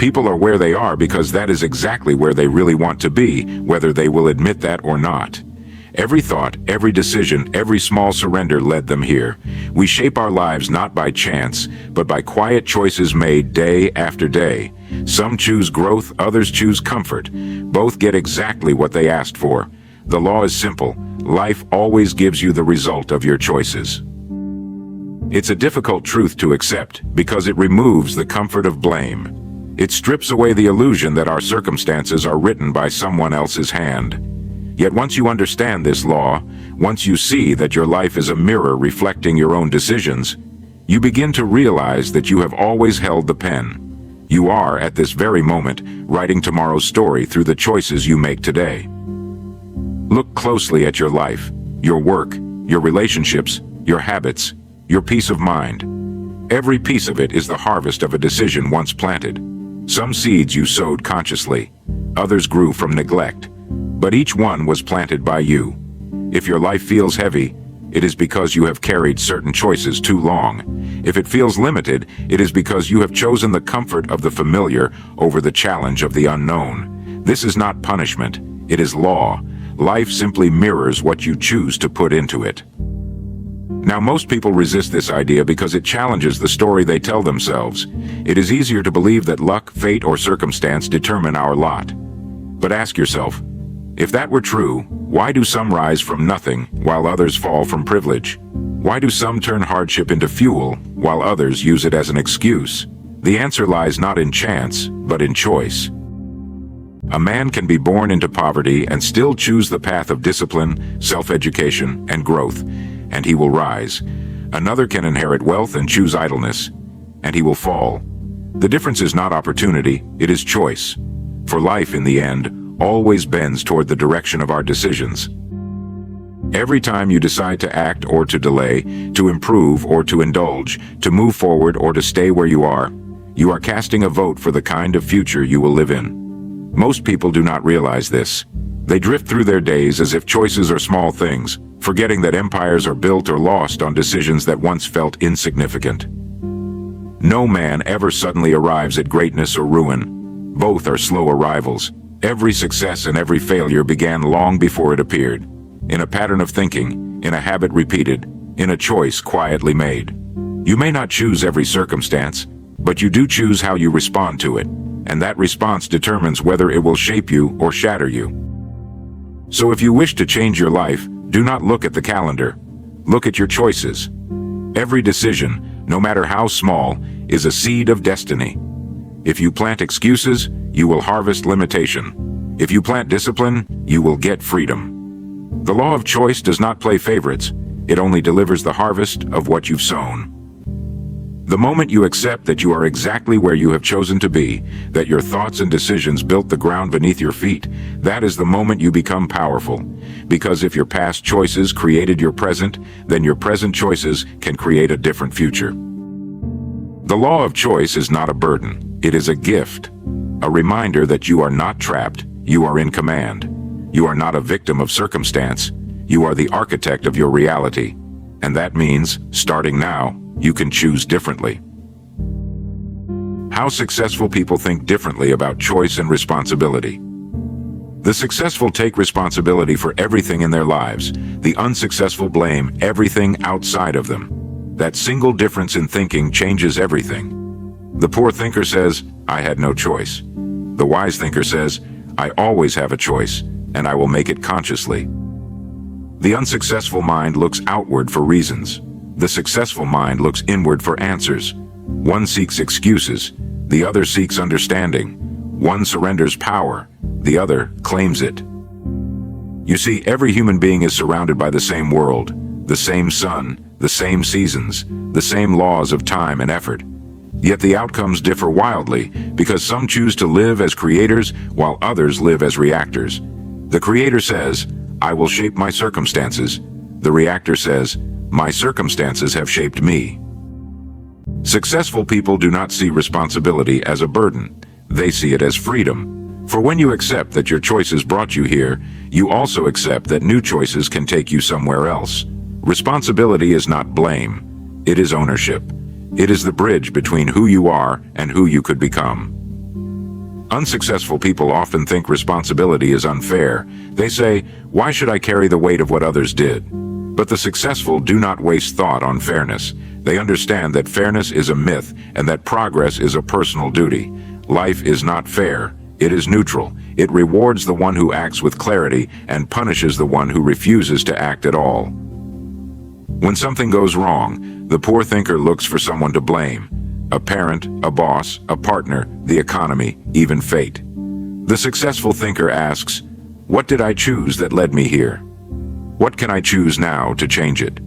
People are where they are because that is exactly where they really want to be, whether they will admit that or not. Every thought, every decision, every small surrender led them here. We shape our lives not by chance, but by quiet choices made day after day. Some choose growth, others choose comfort. Both get exactly what they asked for. The law is simple. Life always gives you the result of your choices. It's a difficult truth to accept because it removes the comfort of blame. It strips away the illusion that our circumstances are written by someone else's hand. Yet once you understand this law, once you see that your life is a mirror reflecting your own decisions, you begin to realize that you have always held the pen. You are, at this very moment, writing tomorrow's story through the choices you make today. Look closely at your life, your work, your relationships, your habits, your peace of mind. Every piece of it is the harvest of a decision once planted. Some seeds you sowed consciously, others grew from neglect. But each one was planted by you. If your life feels heavy, it is because you have carried certain choices too long. If it feels limited, it is because you have chosen the comfort of the familiar over the challenge of the unknown. This is not punishment, it is law. Life simply mirrors what you choose to put into it. Now, most people resist this idea because it challenges the story they tell themselves. It is easier to believe that luck, fate, or circumstance determine our lot. But ask yourself, if that were true, why do some rise from nothing while others fall from privilege? Why do some turn hardship into fuel while others use it as an excuse? The answer lies not in chance, but in choice. A man can be born into poverty and still choose the path of discipline, self-education, and growth, and he will rise. Another can inherit wealth and choose idleness, and he will fall. The difference is not opportunity, it is choice. For life, in the end, always bends toward the direction of our decisions. Every time you decide to act or to delay, to improve or to indulge, to move forward or to stay where you are casting a vote for the kind of future you will live in. Most people do not realize this. They drift through their days as if choices are small things, forgetting that empires are built or lost on decisions that once felt insignificant. No man ever suddenly arrives at greatness or ruin. Both are slow arrivals. Every success and every failure began long before it appeared, in a pattern of thinking, in a habit repeated, in a choice quietly made. You may not choose every circumstance, but you do choose how you respond to it, and that response determines whether it will shape you or shatter you. So if you wish to change your life, do not look at the calendar. Look at your choices. Every decision, no matter how small, is a seed of destiny. If you plant excuses, you will harvest limitation. If you plant discipline, you will get freedom. The law of choice does not play favorites. It only delivers the harvest of what you've sown. The moment you accept that you are exactly where you have chosen to be, that your thoughts and decisions built the ground beneath your feet, that is the moment you become powerful. Because if your past choices created your present, then your present choices can create a different future. The law of choice is not a burden. It is a gift. A reminder that you are not trapped, you are in command. You are not a victim of circumstance, you are the architect of your reality. And that means, starting now, you can choose differently. How successful people think differently about choice and responsibility. The successful take responsibility for everything in their lives. The unsuccessful blame everything outside of them. That single difference in thinking changes everything. The poor thinker says, I had no choice. The wise thinker says, I always have a choice, and I will make it consciously. The unsuccessful mind looks outward for reasons. The successful mind looks inward for answers. One seeks excuses, the other seeks understanding. One surrenders power, the other claims it. You see, every human being is surrounded by the same world, the same sun, the same seasons, the same laws of time and effort. Yet the outcomes differ wildly because some choose to live as creators while others live as reactors. The creator says, I will shape my circumstances. The reactor says, my circumstances have shaped me. Successful people do not see responsibility as a burden. They see it as freedom. For when you accept that your choices brought you here, you also accept that new choices can take you somewhere else. Responsibility is not blame. It is ownership. It is the bridge between who you are and who you could become. Unsuccessful people often think responsibility is unfair. They say, "Why should I carry the weight of what others did?" But the successful do not waste thought on fairness. They understand that fairness is a myth and that progress is a personal duty. Life is not fair. It is neutral. It rewards the one who acts with clarity and punishes the one who refuses to act at all. When something goes wrong, the poor thinker looks for someone to blame. A parent, a boss, a partner, the economy, even fate. The successful thinker asks, "What did I choose that led me here? What can I choose now to change it?"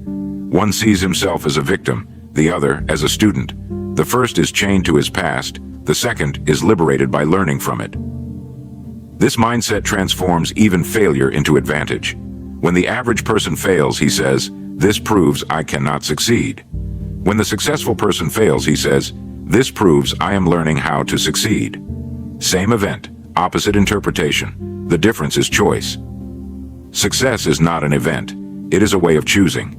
One sees himself as a victim, the other as a student. The first is chained to his past, the second is liberated by learning from it. This mindset transforms even failure into advantage. When the average person fails, he says, "This proves I cannot succeed." When the successful person fails, he says, "This proves I am learning how to succeed." Same event, opposite interpretation. The difference is choice. Success is not an event. It is a way of choosing.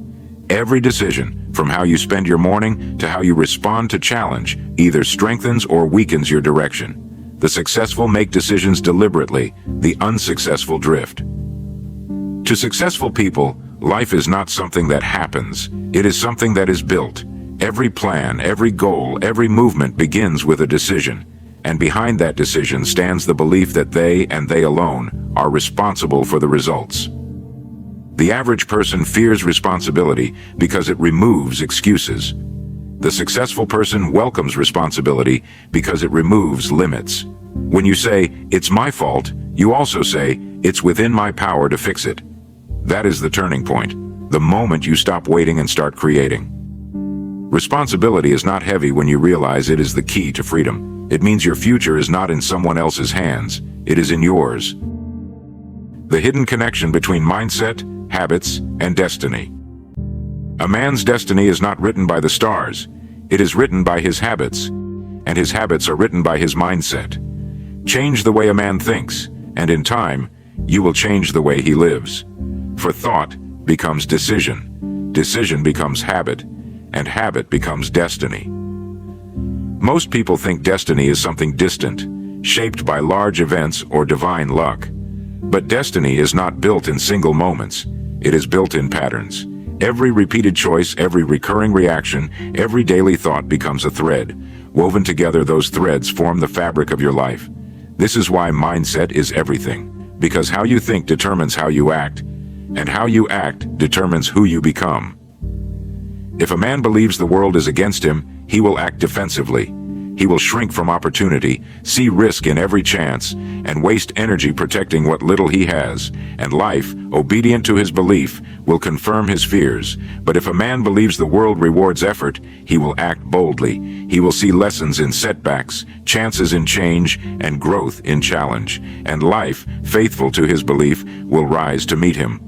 Every decision, from how you spend your morning to how you respond to challenge, either strengthens or weakens your direction. The successful make decisions deliberately, the unsuccessful drift. To successful people, life is not something that happens. It is something that is built. Every plan, every goal, every movement begins with a decision. And behind that decision stands the belief that they and they alone are responsible for the results. The average person fears responsibility because it removes excuses. The successful person welcomes responsibility because it removes limits. When you say, "It's my fault," you also say, "It's within my power to fix it." That is the turning point, the moment you stop waiting and start creating. Responsibility is not heavy when you realize it is the key to freedom. It means your future is not in someone else's hands, it is in yours. The hidden connection between mindset, habits, and destiny. A man's destiny is not written by the stars. It is written by his habits, and his habits are written by his mindset. Change the way a man thinks, and in time, you will change the way he lives. For thought becomes decision, decision becomes habit, and habit becomes destiny. Most people think destiny is something distant, shaped by large events or divine luck. But destiny is not built in single moments. It is built in patterns. Every repeated choice, every recurring reaction, every daily thought becomes a thread. Woven together, those threads form the fabric of your life. This is why mindset is everything. Because how you think determines how you act, and how you act determines who you become. If a man believes the world is against him, he will act defensively. He will shrink from opportunity, see risk in every chance, and waste energy protecting what little he has. And life, obedient to his belief, will confirm his fears. But if a man believes the world rewards effort, he will act boldly. He will see lessons in setbacks, chances in change, and growth in challenge. And life, faithful to his belief, will rise to meet him.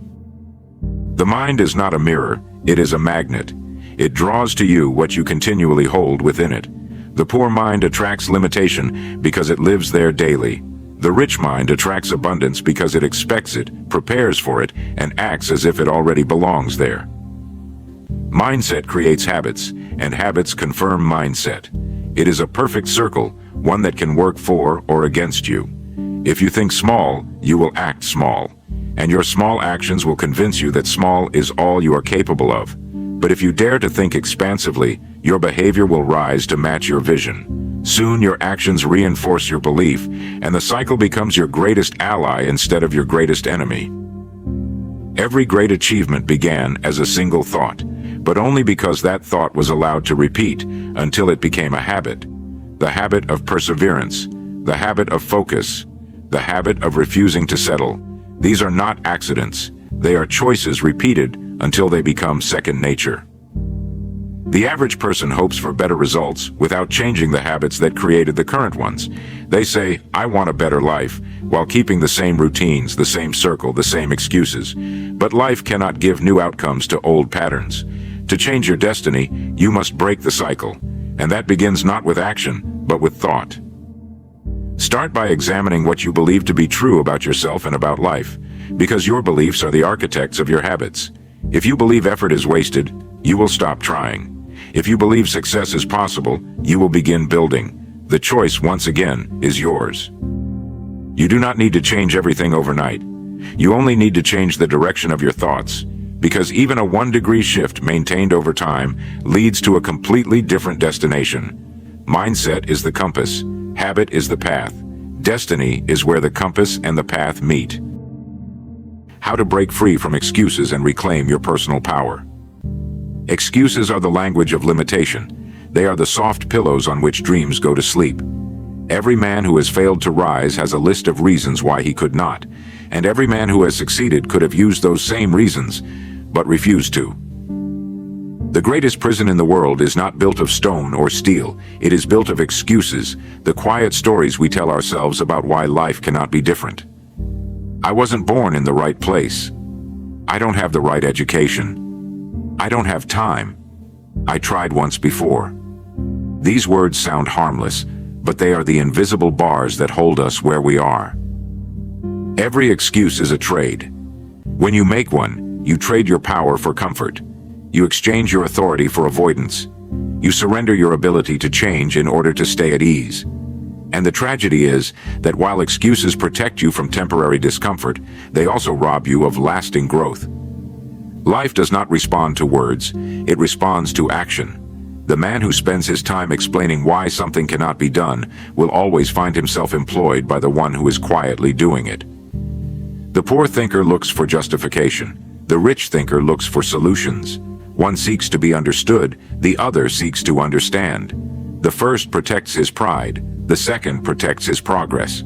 The mind is not a mirror, it is a magnet. It draws to you what you continually hold within it. The poor mind attracts limitation because it lives there daily. The rich mind attracts abundance because it expects it, prepares for it, and acts as if it already belongs there. Mindset creates habits, and habits confirm mindset. It is a perfect circle, one that can work for or against you. If you think small, you will act small. And your small actions will convince you that small is all you are capable of. But if you dare to think expansively, your behavior will rise to match your vision. Soon your actions reinforce your belief, and the cycle becomes your greatest ally instead of your greatest enemy. Every great achievement began as a single thought, but only because that thought was allowed to repeat until it became a habit. The habit of perseverance, the habit of focus, the habit of refusing to settle. These are not accidents. They are choices repeated until they become second nature. The average person hopes for better results without changing the habits that created the current ones. They say, "I want a better life," while keeping the same routines, the same circle, the same excuses. But life cannot give new outcomes to old patterns. To change your destiny, you must break the cycle. And that begins not with action, but with thought. Start by examining what you believe to be true about yourself and about life, because your beliefs are the architects of your habits. If you believe effort is wasted, you will stop trying. If you believe success is possible, you will begin building. The choice, once again, is yours. You do not need to change everything overnight. You only need to change the direction of your thoughts, because even a 1-degree shift maintained over time leads to a completely different destination. Mindset is the compass, habit is the path, destiny is where the compass and the path meet. How to break free from excuses and reclaim your personal power. Excuses are the language of limitation. They are the soft pillows on which dreams go to sleep. Every man who has failed to rise has a list of reasons why he could not, and every man who has succeeded could have used those same reasons, but refused to. The greatest prison in the world is not built of stone or steel. It is built of excuses, the quiet stories we tell ourselves about why life cannot be different. I wasn't born in the right place. I don't have the right education. I don't have time. I tried once before. These words sound harmless, but they are the invisible bars that hold us where we are. Every excuse is a trade. When you make one, you trade your power for comfort. You exchange your authority for avoidance. You surrender your ability to change in order to stay at ease. And the tragedy is that while excuses protect you from temporary discomfort, they also rob you of lasting growth. Life does not respond to words, it responds to action. The man who spends his time explaining why something cannot be done will always find himself employed by the one who is quietly doing it. The poor thinker looks for justification. The rich thinker looks for solutions. One seeks to be understood, the other seeks to understand. The first protects his pride, the second protects his progress.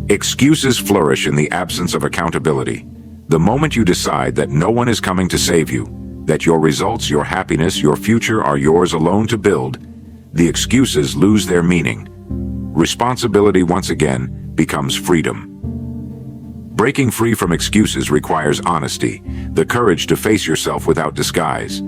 Excuses flourish in the absence of accountability. The moment you decide that no one is coming to save you, that your results, your happiness, your future are yours alone to build, the excuses lose their meaning. Responsibility once again becomes freedom. Breaking free from excuses requires honesty, the courage to face yourself without disguise.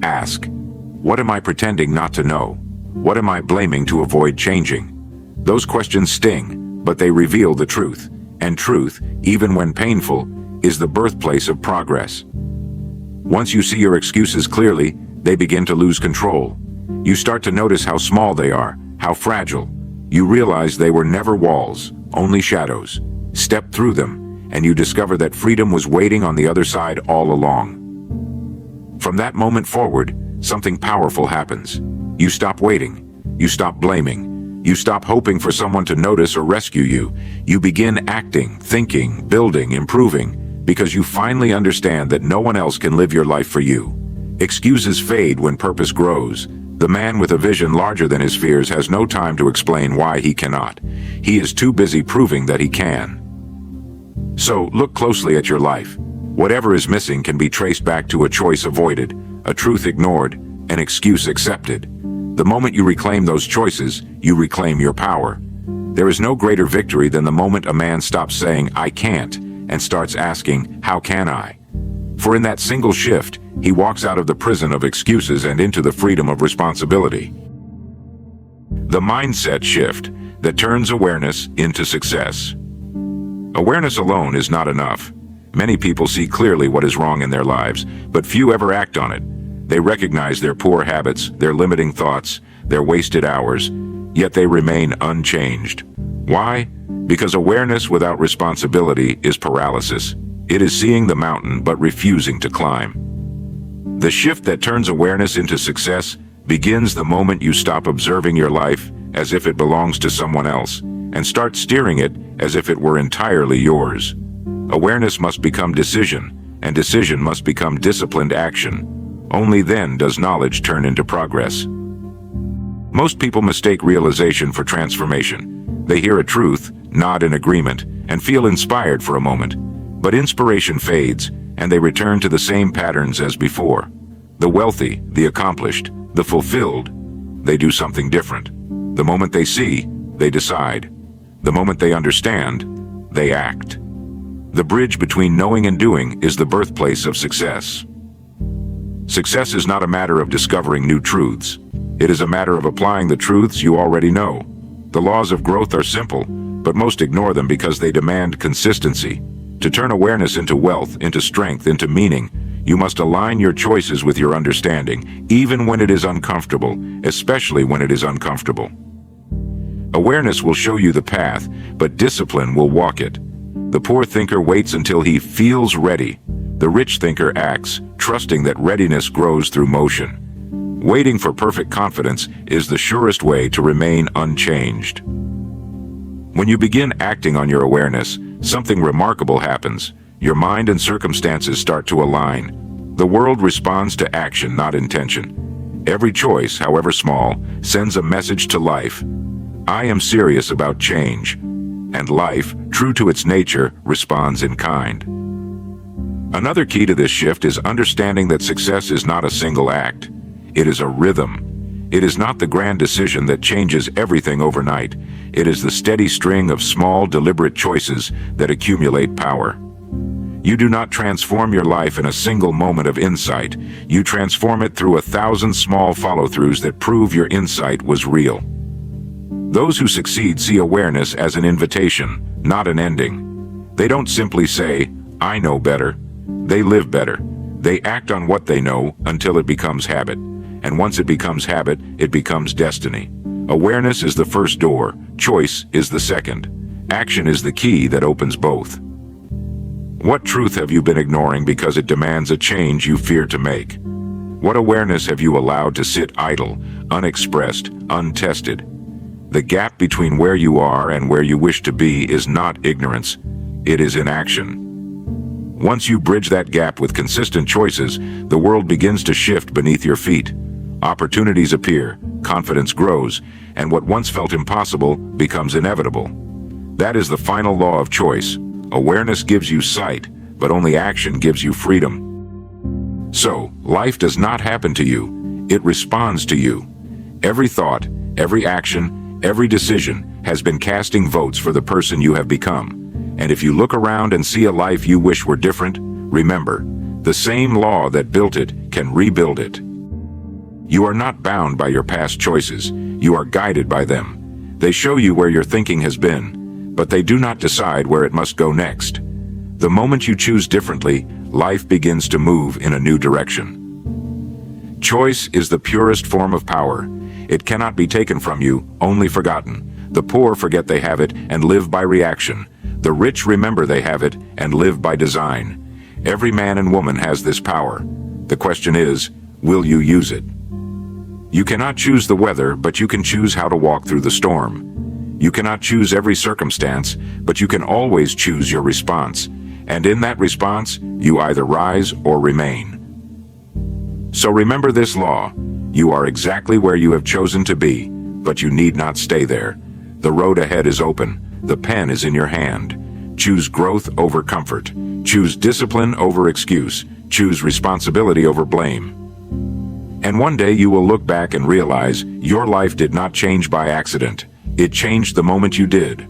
Ask, what am I pretending not to know? What am I blaming to avoid changing? Those questions sting, but they reveal the truth. And truth, even when painful, is the birthplace of progress. Once you see your excuses clearly, they begin to lose control. You start to notice how small they are, how fragile. You realize they were never walls, only shadows. Step through them, and you discover that freedom was waiting on the other side all along. From that moment forward, something powerful happens. You stop waiting. You stop blaming. You stop hoping for someone to notice or rescue you. You begin acting, thinking, building, improving, because you finally understand that no one else can live your life for you. Excuses fade when purpose grows. The man with a vision larger than his fears has no time to explain why he cannot. He is too busy proving that he can. So, look closely at your life. Whatever is missing can be traced back to a choice avoided, a truth ignored, an excuse accepted. The moment you reclaim those choices, you reclaim your power. There is no greater victory than the moment a man stops saying, "I can't," and starts asking, "How can I?" For in that single shift, he walks out of the prison of excuses and into the freedom of responsibility. The mindset shift that turns awareness into success. Awareness alone is not enough. Many people see clearly what is wrong in their lives, but few ever act on it. They recognize their poor habits, their limiting thoughts, their wasted hours, yet they remain unchanged. Why? Because awareness without responsibility is paralysis. It is seeing the mountain but refusing to climb. The shift that turns awareness into success begins the moment you stop observing your life as if it belongs to someone else and start steering it as if it were entirely yours. Awareness must become decision, and decision must become disciplined action. Only then does knowledge turn into progress. Most people mistake realization for transformation. They hear a truth, nod in agreement, and feel inspired for a moment. But inspiration fades, and they return to the same patterns as before. The wealthy, the accomplished, the fulfilled, they do something different. The moment they see, they decide. The moment they understand, they act. The bridge between knowing and doing is the birthplace of success. Success is not a matter of discovering new truths. It is a matter of applying the truths you already know. The laws of growth are simple, but most ignore them because they demand consistency. To turn awareness into wealth, into strength, into meaning, you must align your choices with your understanding, even when it is uncomfortable, especially when it is uncomfortable. Awareness will show you the path, but discipline will walk it. The poor thinker waits until he feels ready. The rich thinker acts, trusting that readiness grows through motion. Waiting for perfect confidence is the surest way to remain unchanged. When you begin acting on your awareness, something remarkable happens. Your mind and circumstances start to align. The world responds to action, not intention. Every choice, however small, sends a message to life. I am serious about change. And life, true to its nature, responds in kind. Another key to this shift is understanding that success is not a single act. It is a rhythm. It is not the grand decision that changes everything overnight. It is the steady string of small, deliberate choices that accumulate power. You do not transform your life in a single moment of insight. You transform it through 1,000 small follow-throughs that prove your insight was real. Those who succeed see awareness as an invitation, not an ending. They don't simply say, I know better. They live better. They act on what they know until it becomes habit. And once it becomes habit, it becomes destiny. Awareness is the first door. Choice is the second. Action is the key that opens both. What truth have you been ignoring because it demands a change you fear to make? What awareness have you allowed to sit idle, unexpressed, untested? The gap between where you are and where you wish to be is not ignorance. It is inaction. Once you bridge that gap with consistent choices, the world begins to shift beneath your feet. Opportunities appear, confidence grows, and what once felt impossible becomes inevitable. That is the final law of choice. Awareness gives you sight, but only action gives you freedom. So, life does not happen to you. It responds to you. Every thought, every action, every decision has been casting votes for the person you have become. And if you look around and see a life you wish were different, remember, the same law that built it can rebuild it. You are not bound by your past choices. You are guided by them. They show you where your thinking has been, but they do not decide where it must go next. The moment you choose differently, life begins to move in a new direction. Choice is the purest form of power. It cannot be taken from you, only forgotten. The poor forget they have it and live by reaction. The rich remember they have it and live by design. Every man and woman has this power. The question is, will you use it? You cannot choose the weather, but you can choose how to walk through the storm. You cannot choose every circumstance, but you can always choose your response. And in that response, you either rise or remain. So remember this law. You are exactly where you have chosen to be, but you need not stay there. The road ahead is open. The pen is in your hand. Choose growth over comfort. Choose discipline over excuse. Choose responsibility over blame. And one day you will look back and realize your life did not change by accident. It changed the moment you did.